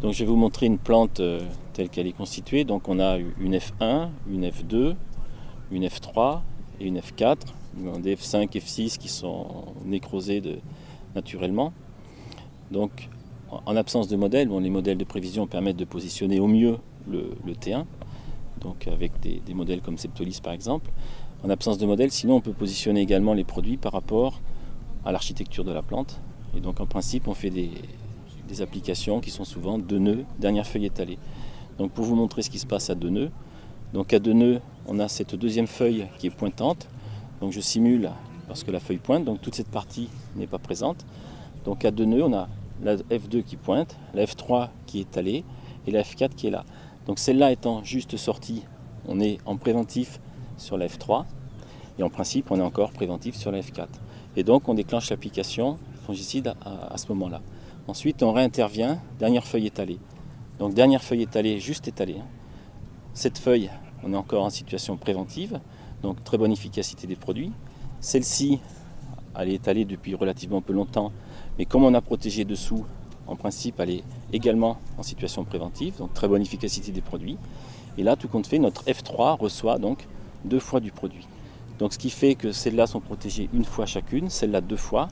Donc je vais vous montrer une plante telle qu'elle est constituée. Donc on a une F1, une F2, une F3 et une F4. Des F5, F6 qui sont nécrosés naturellement. Donc en absence de modèle, les modèles de prévision permettent de positionner au mieux le T1, donc avec des modèles comme Septolis par exemple. En absence de modèle, sinon on peut positionner également les produits par rapport à l'architecture de la plante. Et donc en principe on fait des applications qui sont souvent 2 nœuds, dernière feuille étalée. Donc pour vous montrer ce qui se passe à 2 nœuds, donc à 2 nœuds on a cette deuxième feuille qui est pointante. Donc je simule parce que la feuille pointe, donc toute cette partie n'est pas présente. Donc à 2 nœuds on a la F2 qui pointe, la F3 qui est étalée et la F4 qui est là. Donc celle-là étant juste sortie, on est en préventif sur la F3 et en principe on est encore préventif sur la F4. Et donc on déclenche l'application fongicide à ce moment-là. Ensuite on réintervient, dernière feuille étalée. Donc dernière feuille étalée, juste étalée. Cette feuille, on est encore en situation préventive, donc très bonne efficacité des produits. Celle-ci, elle est étalée depuis relativement peu longtemps, mais comme on a protégé dessous, en principe elle est également en situation préventive, donc très bonne efficacité des produits. Et là, tout compte fait, notre F3 reçoit donc 2 fois du produit. Donc ce qui fait que celles-là sont protégées 1 fois chacune, celle-là 2 fois,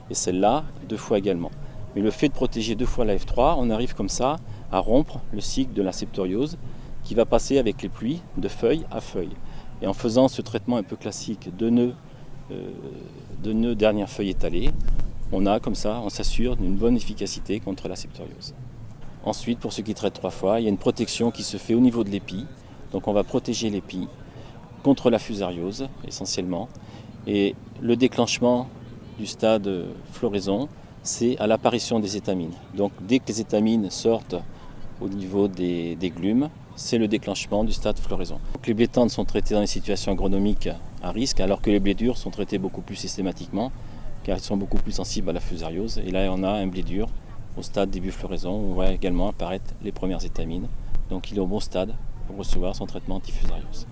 et celle-là 2 fois également. Mais le fait de protéger 2 fois la F3, on arrive comme ça à rompre le cycle de la septoriose qui va passer avec les pluies de feuille à feuille. Et en faisant ce traitement un peu classique de nœuds dernière feuille étalée, on s'assure d'une bonne efficacité contre la septoriose. Ensuite, pour ceux qui traitent 3 fois, il y a une protection qui se fait au niveau de l'épi. Donc on va protéger l'épi contre la fusariose essentiellement. Et le déclenchement du stade floraison, c'est à l'apparition des étamines. Donc dès que les étamines sortent au niveau des glumes, c'est le déclenchement du stade floraison. Donc, les blés tendres sont traités dans les situations agronomiques à risque, alors que les blés durs sont traités beaucoup plus systématiquement, car ils sont beaucoup plus sensibles à la fusariose. Et là, on a un blé dur au stade début floraison, où on voit également apparaître les premières étamines. Donc il est au bon stade pour recevoir son traitement anti-fusariose.